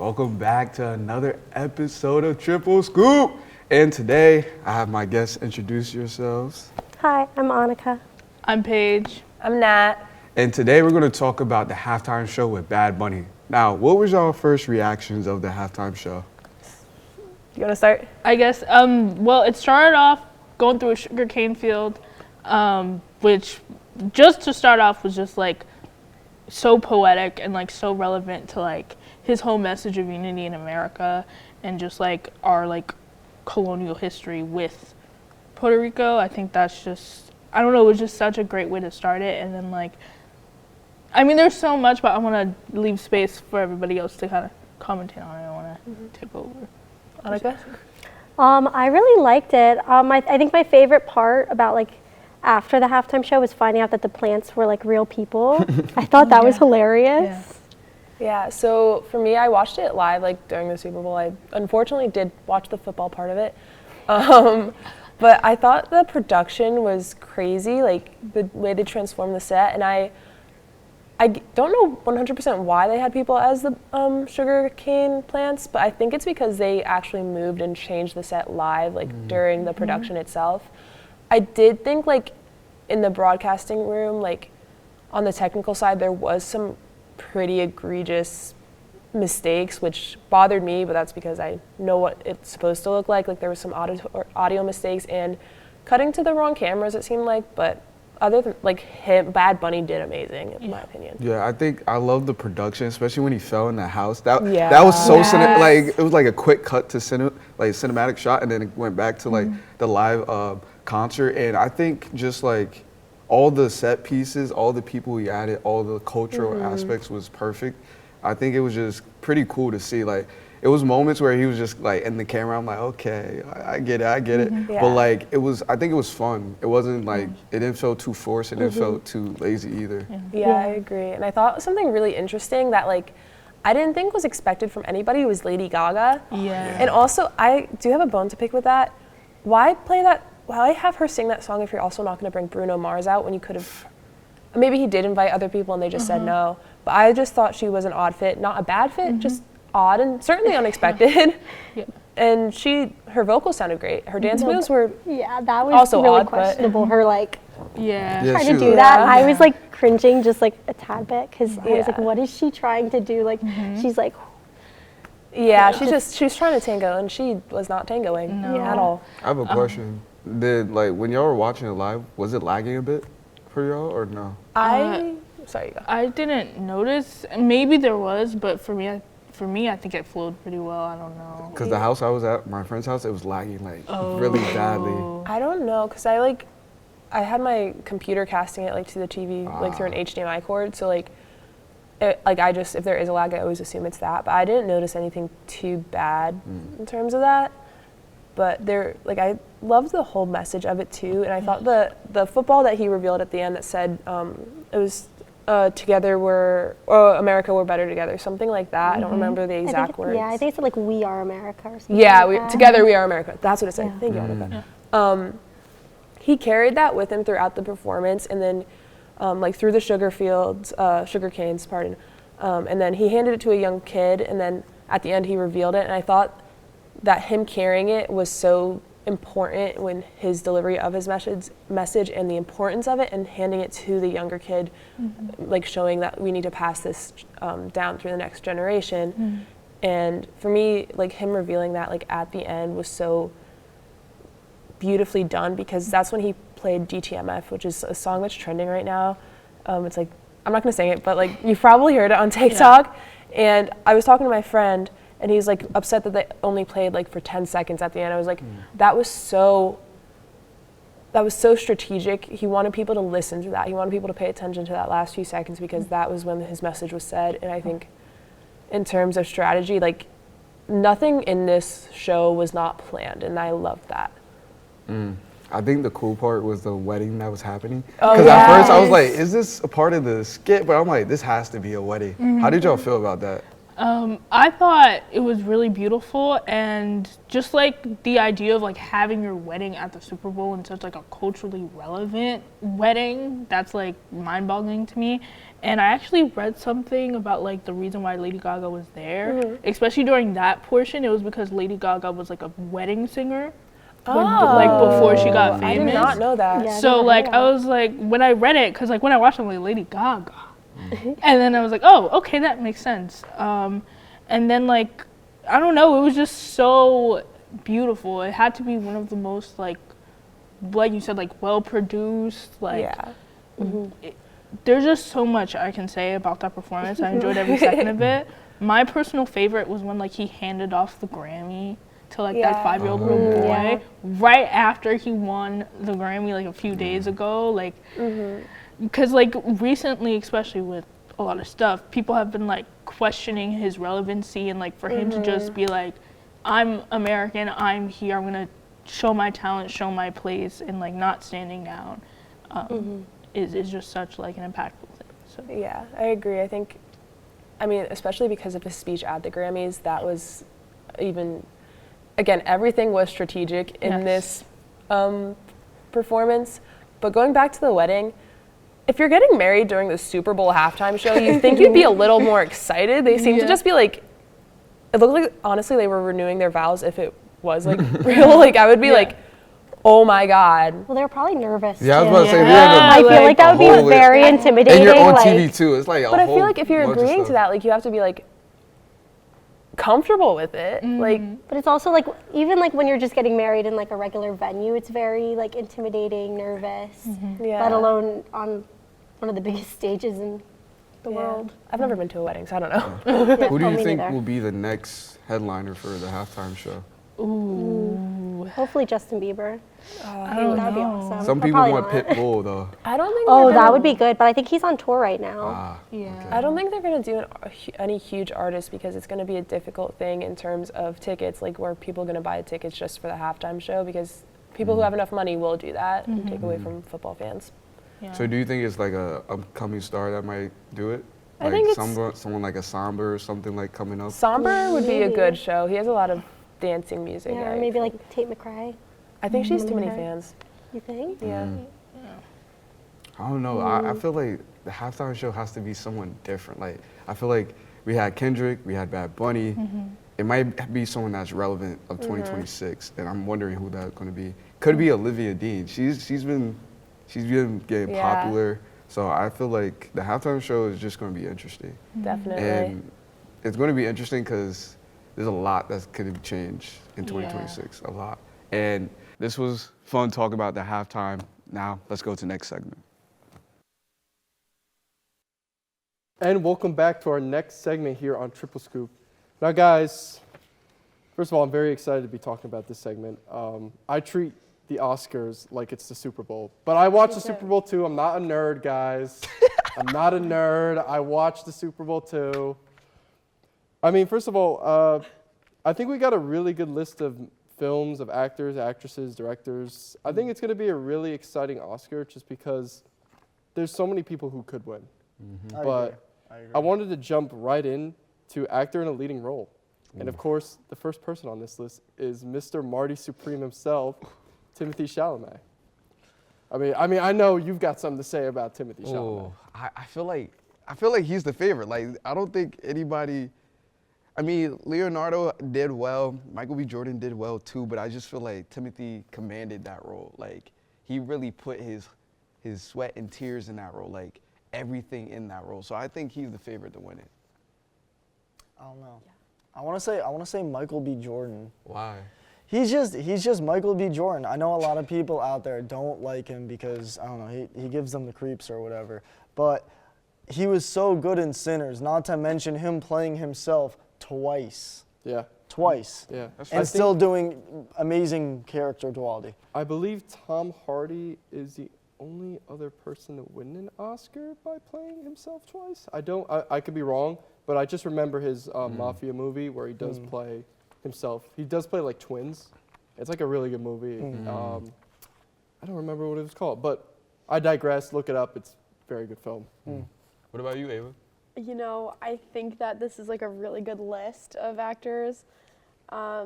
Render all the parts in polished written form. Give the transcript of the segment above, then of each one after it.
Welcome back to another episode of Triple Scoop. And today, I have my guests introduce yourselves. Hi, I'm Annika. I'm Paige. I'm Nat. And today, we're going to talk about the halftime show with Bad Bunny. Now, what was y'all first reactions of the halftime show? You want to start? I guess, well, it started off going through a sugarcane field, which just to start off was just like so poetic and like so relevant to like his whole message of unity in America and just like our like colonial history with Puerto Rico. I think that's just, I don't know, it was just such a great way to start it. And then like, I mean, there's so much, but I want to leave space for everybody else to kind of commentate on it. I want to take over. Annika? I really liked it. I think my favorite part about like after the halftime show was finding out that the plants were like real people. I thought that was hilarious. Yeah, so for me, I watched it live like during the Super Bowl. I unfortunately did watch the football part of it. But I thought the production was crazy, like the way they transformed the set. And I don't know 100% why they had people as the sugar cane plants, but I think it's because they actually moved and changed the set live, like during the production itself. I did think like in the broadcasting room, like on the technical side, there was some pretty egregious mistakes, which bothered me, but that's because I know what it's supposed to look like. Like there was some audio mistakes and cutting to the wrong cameras, it seemed like, but other than like him, Bad Bunny did amazing in my opinion. Yeah, I think I love the production, especially when he fell in the house. That was so like it was like a quick cut to cinematic shot, and then it went back to like the live concert. And I think just like all the set pieces, all the people he added, all the cultural aspects was perfect. I think it was just pretty cool to see. Like it was moments where he was just like in the camera. I'm like, okay, I get it. Yeah. But like I think it was fun. It wasn't like it didn't feel too forced. It didn't feel too lazy either. Yeah, I agree. And I thought something really interesting that like I didn't think was expected from anybody was Lady Gaga. Yeah. And also, I do have a bone to pick with that. Why have her sing that song if you're also not going to bring Bruno Mars out when you could have? Maybe he did invite other people and they just said no. But I just thought she was an odd fit, not a bad fit, just odd and certainly unexpected. And her vocals sounded great. Her dance moves were that was also really odd, questionable. Her like trying to do that. I was like cringing just like a tad bit because I was like, what is she trying to do? Like she's like. Yeah, she was trying to tango and she was not tangoing at all. I have a question. Did like when y'all were watching it live, was it lagging a bit for y'all or no? Sorry, you go. I didn't notice. Maybe there was, but for me, I think it flowed pretty well. I don't know. Because the house I was at, my friend's house, it was lagging like really badly. I don't know, because I had my computer casting it like to the TV like through an HDMI cord, so like if there is a lag, I always assume it's that. But I didn't notice anything too bad in terms of that. But I loved the whole message of it too, and I thought the football that he revealed at the end that said it was together America, we're better together, something like that. I don't remember the exact words. Yeah, I think it said like we are America or something. Yeah, together we are America. That's what it said. Thank you, Annika. He carried that with him throughout the performance, and then like through the sugar canes, and then he handed it to a young kid, and then at the end he revealed it, and I thought that him carrying it was so important when his delivery of his message and the importance of it, and handing it to the younger kid, like showing that we need to pass this down through the next generation. And for me, like him revealing that like at the end was so beautifully done, because that's when he played DTMF, which is a song that's trending right now. It's like, I'm not gonna sing it, but like you've probably heard it on TikTok. And I was talking to my friend, and he's like upset that they only played like for 10 seconds at the end. I was like, that was so strategic. He wanted people to listen to that. He wanted people to pay attention to that last few seconds, because that was when his message was said. And I think in terms of strategy, like nothing in this show was not planned, and I loved that. I think the cool part was the wedding that was happening. Because at first I was like, is this a part of the skit? But I'm like, this has to be a wedding. How did y'all feel about that? I thought it was really beautiful, and just like the idea of like having your wedding at the Super Bowl and such like a culturally relevant wedding, that's like mind-boggling to me. And I actually read something about like the reason why Lady Gaga was there, especially during that portion. It was because Lady Gaga was like a wedding singer. Like before she got famous. I did not know that. Yeah, So like I was like, when I read it, because like when I watched it, I'm like, Lady Gaga. And then I was like, oh, okay, that makes sense. And then like, I don't know, it was just so beautiful. It had to be one of the most like you said, like well produced. Like, there's just so much I can say about that performance. I enjoyed every second of it. My personal favorite was when like he handed off the Grammy to like that 5-year-old little boy right after he won the Grammy like a few days ago. Like, because like recently, especially with a lot of stuff, people have been like questioning his relevancy, and like for him to just be like, I'm American, I'm here, I'm gonna show my talent, show my place, and like not standing down is just such like an impactful thing. So Yeah, I agree. I mean, especially because of his speech at the Grammys, that was even, again, everything was strategic in this performance. But going back to the wedding, if you're getting married during the Super Bowl halftime show, you think you'd be a little more excited. They seem to just be like, it looked like, honestly, they were renewing their vows if it was like real. Like, I would be like, oh my God. Well, they were probably nervous. Yeah, I was too. about to say, I feel like that would be very intimidating. And you're on like, TV too. It's like But I feel like if you're agreeing to that, like you have to be like comfortable with it. Like, but it's also like, even like when you're just getting married in like a regular venue, it's very like intimidating, nervous, let alone on one of the biggest stages in the world. I've never been to a wedding, so I don't know. Who do you think will be the next headliner for the halftime show? Ooh. Hopefully Justin Bieber. That'd be awesome. Some people want Pitbull though. I don't think. Oh, that would be good, but I think he's on tour right now. Okay. I don't think they're gonna do any huge artists because it's gonna be a difficult thing in terms of tickets. Like, where people gonna buy tickets just for the halftime show? Because people who have enough money will do that and take away from football fans. Yeah. So do you think it's like a upcoming star that might do it? I Like think it's someone like a Samba or something like coming up? Samba would be a good show. He has a lot of dancing music. Yeah, or maybe like Tate McRae. I think she's too many fans. You think? Yeah. I don't know. I feel like the halftime show has to be someone different. Like, I feel like we had Kendrick, we had Bad Bunny. It might be someone that's relevant of 2026, and I'm wondering who that's going to be. Could be Olivia Dean. She's been getting popular, so I feel like the halftime show is just going to be interesting. Definitely. And it's going to be interesting because there's a lot that could change in 2026, a lot. And this was fun talking about the halftime. Now let's go to the next segment. And welcome back to our next segment here on Triple Scoop. Now guys, first of all, I'm very excited to be talking about this segment. I treat the Oscars like it's the Super Bowl, but I watch the Super Bowl too. I'm not a nerd, guys. I'm not a nerd. I watch the Super Bowl too. I mean, first of all, I think we got a really good list of films, of actors, actresses, directors. I think it's going to be a really exciting Oscar just because there's so many people who could win. But I wanted to jump right in to actor in a leading role. And of course, the first person on this list is Mr. Marty Supreme himself, Timothée Chalamet. I mean, I know you've got something to say about Timothée Chalamet. I feel like he's the favorite. Like, I don't think anybody. I mean, Leonardo did well. Michael B. Jordan did well too. But I just feel like Timothée commanded that role. Like, he really put his sweat and tears in that role. Like, everything in that role. So I think he's the favorite to win it. I don't know. I want to say Michael B. Jordan. Why? He's just Michael B. Jordan. I know a lot of people out there don't like him because, I don't know, he gives them the creeps or whatever. But he was so good in Sinners, not to mention him playing himself twice. Yeah. Twice. Yeah. And still doing amazing character duality. I believe Tom Hardy is the only other person to win an Oscar by playing himself twice. I could be wrong, but I just remember his Mafia movie where he does play himself. He does play like twins. It's like a really good movie. I don't remember what it was called, but I digress. Look it up. It's a very good film. What about you, Ava? You know, I think that this is like a really good list of actors. I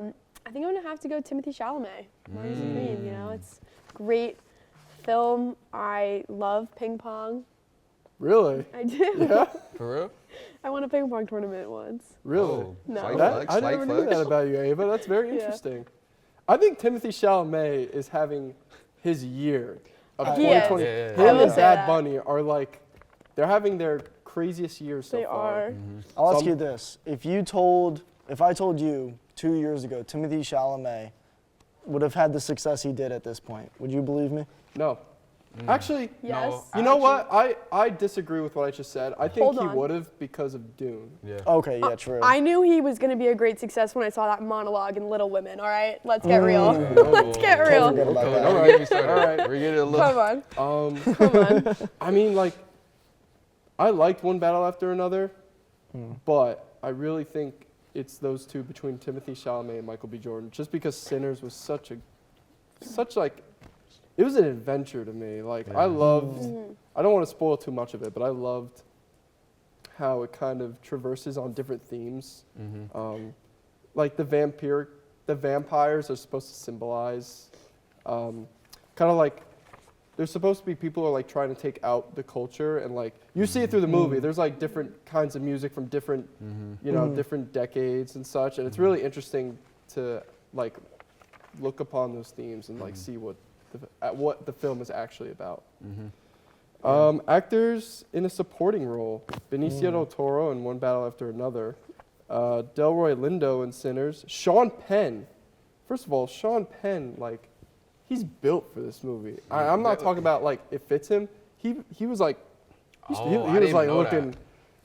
think I'm gonna have to go Timothy Chalamet. Marty Supreme, you know, it's great film. I love ping pong. Really? I do. Yeah. For real? I won a ping pong tournament once. Really? Oh, No. slight That- flex, I slight never knew flex. that about you, Ava. That's very Yeah. interesting. I think Timothy Chalamet is having his year of He is. 2020. Yeah. Him I will and say Bad that. Bunny are like, they're having their craziest years so They far. are. I'll ask Some- you this: if I told you 2 years ago Timothy Chalamet would have had the success he did at this point, would you believe me? No. Actually, Yes. you know what? I disagree with what I just said. I think Hold he on. would have because of Dune. Yeah. Okay, yeah, true. I knew he was going to be a great success when I saw that monologue in Little Women, all right? Let's get real. Let's get Can't real. forget about Okay, that. don't get me started. All right. We're getting a little. Come on. Come on. I mean, like, I liked One Battle After Another, but I really think it's those two between Timothy Chalamet and Michael B. Jordan. Just because Sinners was such like, it was an adventure to me. Like, I loved, I don't want to spoil too much of it, but I loved how it kind of traverses on different themes. Like the vampires are supposed to symbolize, kind of like, there's supposed to be people who are like trying to take out the culture, and like you see it through the movie. There's like different kinds of music from different, you know, different decades and such, and it's really interesting to like look upon those themes and like see what the film is actually about. Actors in a supporting role: Benicio del Toro in One Battle After Another, Delroy Lindo in Sinners, Sean Penn. First of all, Sean Penn, like, he's built for this movie. I'm not talking about like it fits him. He was like, he I was didn't like know looking, that.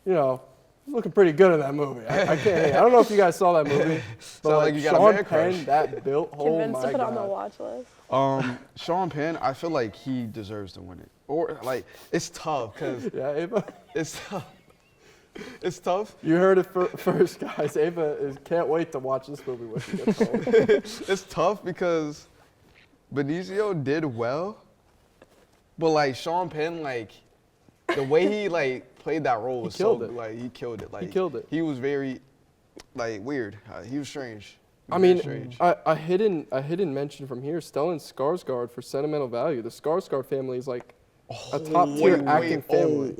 you know, looking pretty good in that movie. I can't. I don't know if you guys saw that movie, but like you got a Sean man crush. Penn, that built. Oh Convinced my to put on the god. watch list. Sean Penn, I feel like he deserves to win it. Or like, it's tough because Yeah, Ava. it's tough. It's tough. You heard it first, guys. Ava can't wait to watch this movie when she gets home. It's tough because Benicio did well, but like Sean Penn, like the way he like played that role was killed so it. like he killed it. Like killed it. He was very like weird. He was strange. I Very mean, strange. a hidden mention from here: Stellan Skarsgård for sentimental value. The Skarsgård family is like a top tier wait, acting family.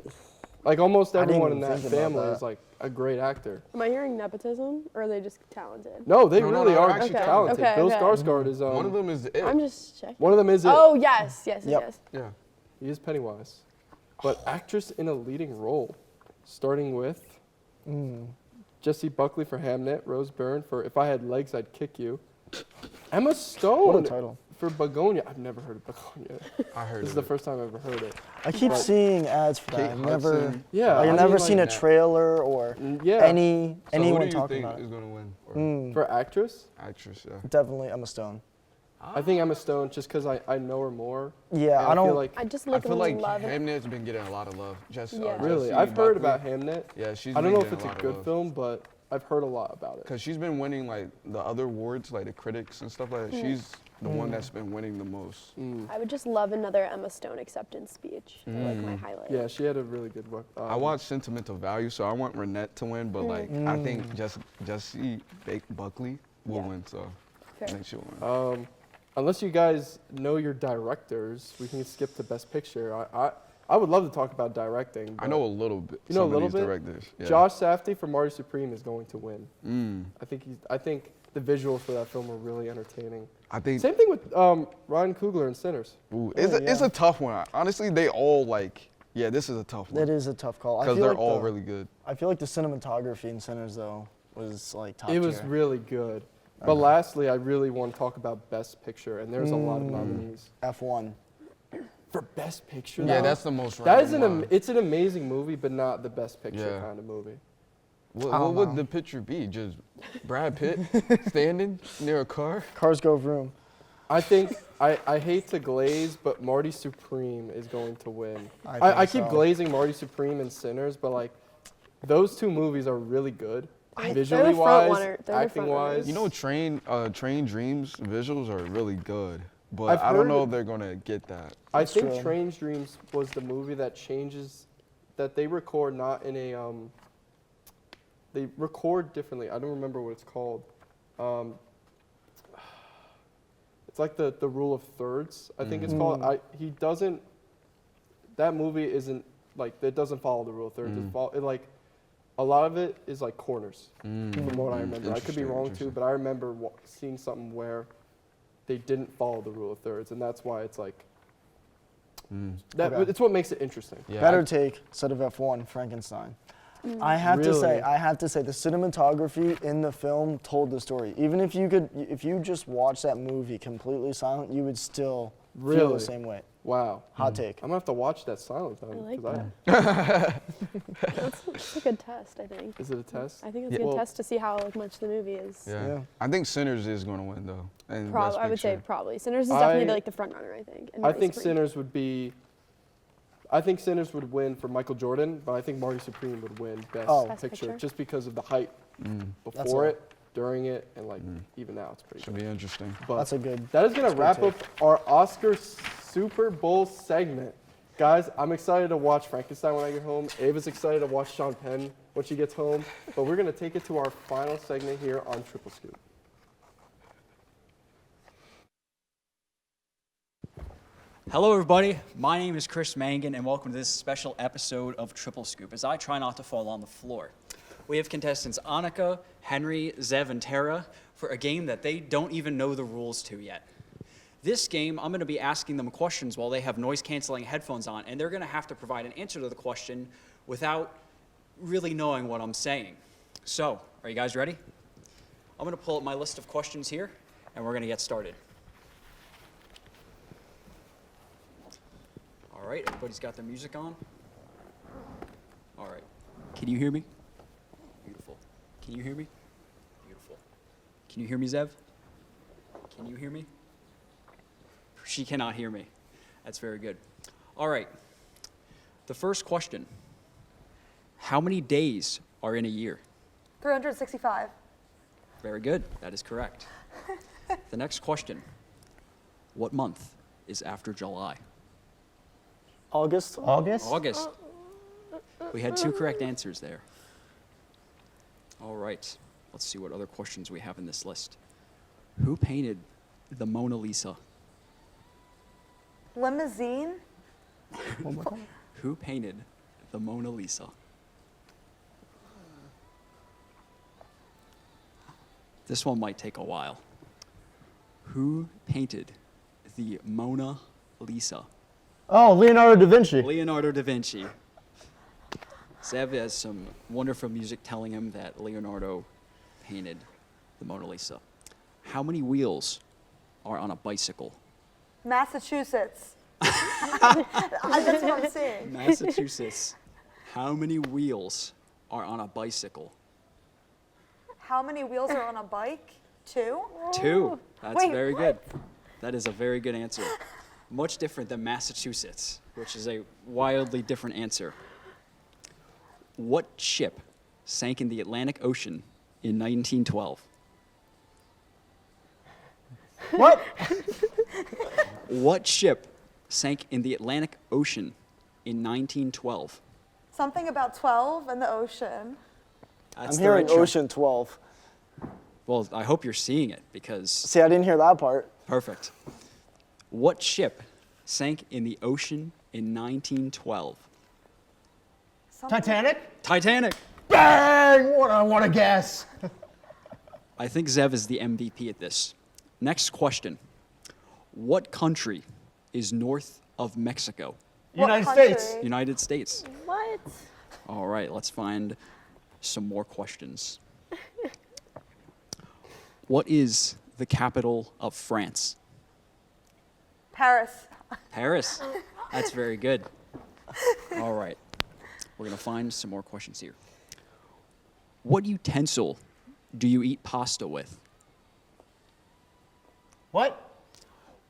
Like almost I didn't everyone in even that think about family that. is like a great actor. Am I hearing nepotism, or are they just talented? No, they No, really they're are actually talented. Okay, Bill okay. Skarsgård is One of them is it. I'm just checking. one of them is it. Oh, yes, yes, Yep. yes. Yeah. He is Pennywise. But actress in a leading role, starting with Jessie Buckley for Hamnet, Rose Byrne for If I Had Legs, I'd Kick You, Emma Stone What a title. for Begonia. I've never heard of Begonia. I heard This is of the it. first time I've ever heard it. I keep seeing ads for that. Kate I've never, Hudson. Yeah, like, I I've never mean, seen like a that. trailer or Yeah. So anyone who do you talking think about is it. going to win? For actress, Actress, yeah. Definitely Emma Stone. I think Emma Stone just because I know her more. Yeah, and I don't. feel like I just I look feel like love it. Hamnet's been getting a lot of love. Yeah. really, Jessie I've heard Buckley. about Hamnet. Yeah, she's. I don't been know if getting it's a lot of good love. film, but I've heard a lot about it. Cause she's been winning like the other awards, like the critics and stuff like that. She's the one that's been winning the most. I would just love another Emma Stone acceptance speech. They're like my highlight. Yeah, she had a really good work. I watched Sentimental Value, so I want Renette to win, but like I think Jessie Buckley will Yeah. win, so I Fair. think she'll win. Unless you guys know your directors, we can skip to Best Picture. I would love to talk about directing. I know a little bit. You know a some little of these bit? directors. Yeah. Josh Safdie for Marty Supreme is going to win. I think the visuals for that film are really entertaining. I think Same thing with Ryan Coogler in Sinners. it's a tough one. Honestly, they all like. Yeah, this is a tough one That is a tough call. I because feel they're like all the- really good. I feel like the cinematography in Sinners though was like top It was tier. really good. But lastly, I really want to talk about Best Picture, and there's a lot of nominees. F1. For Best Picture, Yeah, though, that's the most. that is random one. it's an amazing movie, but not the Best Picture Yeah. kind of movie. What would the picture be? Just Brad Pitt standing near a car? Cars go vroom. I think I hate to glaze, but Marty Supreme is going to win. I I think keep so. glazing Marty Supreme and Sinners, but like those two movies are really good, They're visually the front wise, runner. They're the acting front runners. wise. You know, Train Dreams visuals are really good, but I've I don't heard know it- if they're gonna get that. I think true. Train's Dreams was the movie that that they record not in a they record differently. I don't remember what it's called. It's like the rule of thirds, I think it's called. He doesn't. That movie isn't like it doesn't follow the rule of thirds. It like a lot of it is like corners, from what I remember. I could be wrong too, but I remember seeing something where they didn't follow the rule of thirds, and that's why it's like that. Okay. It's what makes it interesting. Yeah, Better take, instead of F1, Frankenstein. I have to say, the cinematography in the film told the story. Even if you just watch that movie completely silent, you would still feel the same way. Wow. Hot take. I'm gonna have to watch that silent then. I like 'cause That's a good test, I think. Is it a test? I think it's a good test to see how much the movie is. Yeah. I think Sinners is going to win though. And I would say probably. Sinners is definitely like the front runner, I think. And I Marty think Supreme. Sinners would be. I think Sinners would win for Michael Jordan, but I think Marty Supreme would win Best Picture just because of the hype before it, during it, and like even now it's pretty. Should be interesting. But That's a good. that is gonna wrap up our Oscar Super Bowl segment, guys. I'm excited to watch Frankenstein when I get home. Ava's excited to watch Sean Penn when she gets home. But we're gonna take it to our final segment here on Triple Scoop. Hello everybody, my name is Chris Mangan and welcome to this special episode of Triple Scoop as I try not to fall on the floor. We have contestants Annika, Henry, Zev, and Tara for a game that they don't even know the rules to yet. This game, I'm going to be asking them questions while they have noise-canceling headphones on, and they're going to have to provide an answer to the question without really knowing what I'm saying. So, are you guys ready? I'm going to pull up my list of questions here, and we're going to get started. All right, everybody's got their music on? All right. Can you hear me? Beautiful. Can you hear me? Beautiful. Can you hear me, Zev? Can you hear me? She cannot hear me. That's very good. All right. The first question. How many days are in a year? 365. Very good. That is correct. The next question. What month is after July? August. August. We had two correct answers there. All right. Let's see what other questions we have in this list. Who painted the Mona Lisa? Limousine. Who painted the Mona Lisa? This one might take a while. Who painted the Mona Lisa? Oh, Leonardo da Vinci. Leonardo da Vinci. Zev has some wonderful music telling him that Leonardo painted the Mona Lisa. How many wheels are on a bicycle? Massachusetts. That's what I'm saying. Massachusetts. How many wheels are on a bicycle? How many wheels are on a bike? 2? 2. That's Wait, very what? good. That is a very good answer. Much different than Massachusetts, which is a wildly different answer. What ship sank in the Atlantic Ocean in 1912? What? What ship sank in the Atlantic Ocean in 1912? Something about 12 and the ocean. That's I'm the right hearing track. Ocean 12. Well, I hope you're seeing it because See, I didn't hear that part. perfect. What ship sank in the ocean in 1912? Titanic? Titanic. Bang! What I want to guess. I think Zev is the MVP at this. Next question. What country is north of Mexico? United country? States. United States. What? All right, let's find some more questions. What is the capital of France? Paris. Paris. That's very good. All right. We're going to find some more questions here. What utensil do you eat pasta with? What?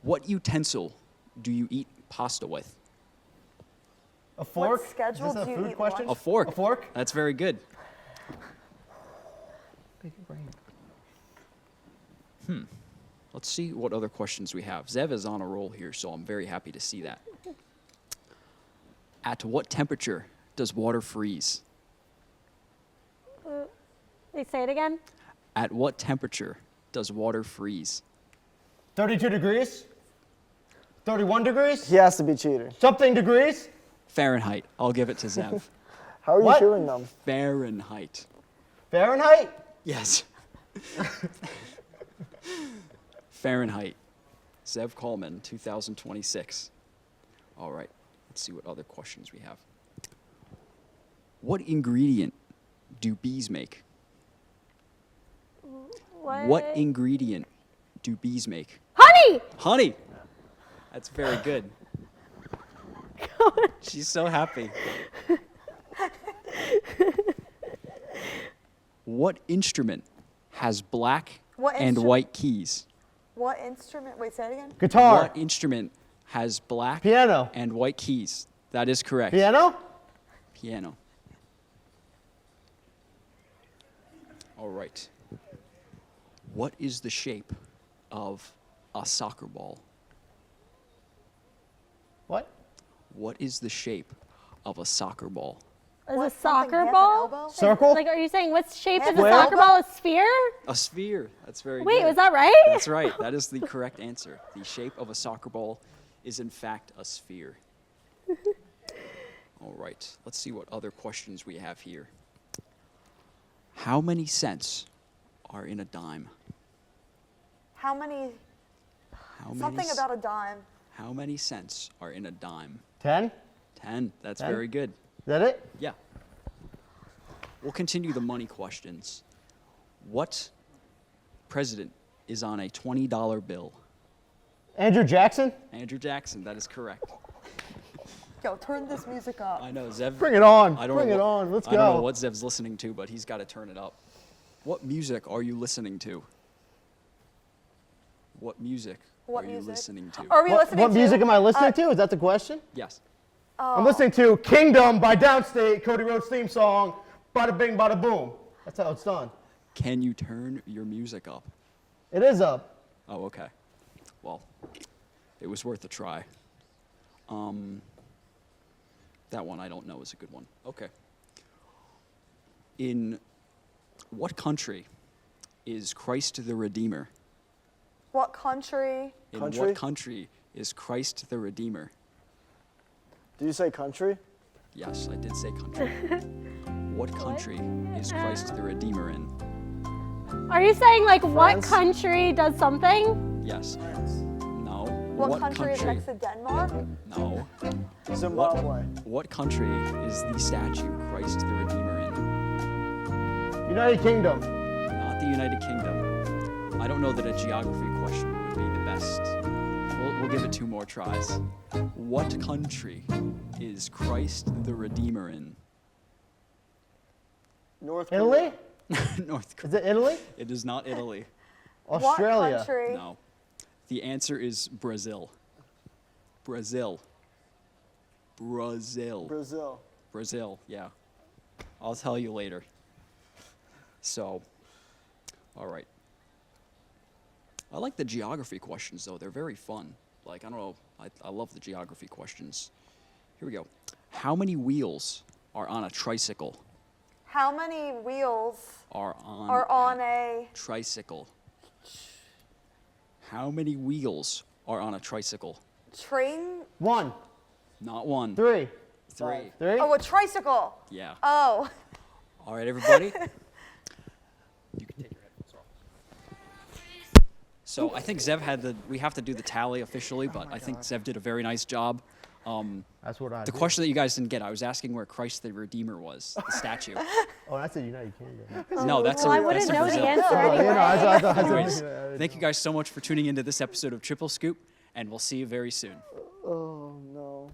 What utensil do you eat pasta with? A fork? What schedule Is this do a you food eat question? lunch? A fork. A fork? That's very good. Let's see what other questions we have. Zev is on a roll here, so I'm very happy to see that. At what temperature does water freeze? Say it again. At what temperature does water freeze? 32 degrees? 31 degrees? He has to be cheating. Something degrees? Fahrenheit. I'll give it to Zev. How are you What? shooting them? Fahrenheit. Fahrenheit? Yes. Fahrenheit. Zev Coleman, 2026. All right. Let's see what other questions we have. What ingredient do bees make? What ingredient do bees make? Honey! Honey. That's very good. She's so happy. What instrument has black and white keys? What instrument? Wait, say it again. Guitar. What instrument has black Piano. and white keys? That is correct. Piano? Piano. All right. What is the shape of a soccer ball? What? What is the shape of a soccer ball? Is What, a something soccer half an ball? elbow? Circle? Like, are you saying what shape is a Square? soccer ball? A sphere? A sphere. That's very Wait, good. was that right? That's right. That is the correct answer. The shape of a soccer ball is in fact a sphere. All right. Let's see what other questions we have here. How many cents are in a dime? How many? How Something many, about a dime. How many cents are in a dime? 10? 10. That's 10? very good. Is that it? Yeah. We'll continue the money questions. What president is on a $20 bill? Andrew Jackson? Andrew Jackson. That is correct. Yo, turn this music up. I know, Zev. Bring it on. I don't Bring know it what- on. Let's I don't know go. what Zev's listening to, but he's got to turn it up. What music are you listening to? What music What are you music? listening to? Are we listening What to? music am I listening to? Is that the question? Yes. I'm listening to Kingdom by Downstate, Cody Rhodes' theme song, Bada Bing, Bada Boom. That's how it's done. Can you turn your music up? It is up. Oh, okay. Well, it was worth a try. That one I don't know is a good one. Okay. In what country is Christ the Redeemer? What country? In Country? what country is Christ the Redeemer? Do you say country? Yes, I did say country. What country is Christ the Redeemer in? Are you saying like what France? country does something? Yes. No. What country is next to Denmark? No. Zimbabwe. What country is the statue Christ the Redeemer in? United Kingdom. Not the United Kingdom. I don't know that a geography question would be the best. We'll give it 2 more tries. What country is Christ the Redeemer in? North Italy? North Is it Italy? It is not Italy. Australia. What country? No. The answer is Brazil. Brazil. Brazil. Brazil. Brazil, yeah. I'll tell you later. So, all right. I like the geography questions, though. They're very fun. Like, I don't know, I love the geography questions. Here we go. How many wheels are on a tricycle? How many wheels Are are on a? tricycle? How many wheels are on a tricycle? Train? 1, Not 1. 3, 3. 3. Oh, a tricycle. Yeah. Oh. All right, everybody. You can take your headphones off. So I think Zev we have to do the tally officially, but I think Zev did a very nice job. That's what I The do. question that you guys didn't get, I was asking where Christ the Redeemer was, the statue. Oh, that's the United Kingdom. No, that's Well, I in wouldn't know Brazil. the answer Oh, you know, anyway. Anyways, thank you guys so much for tuning into this episode of Triple Scoop, and we'll see you very soon. Oh no.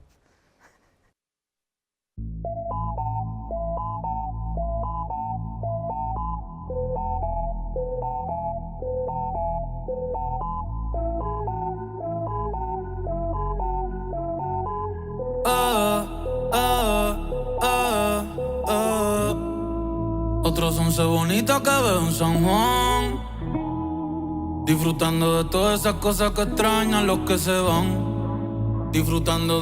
Otros 11 bonitas que veo en San Juan, disfrutando de todas esas cosas que extrañan los que se van, disfrutando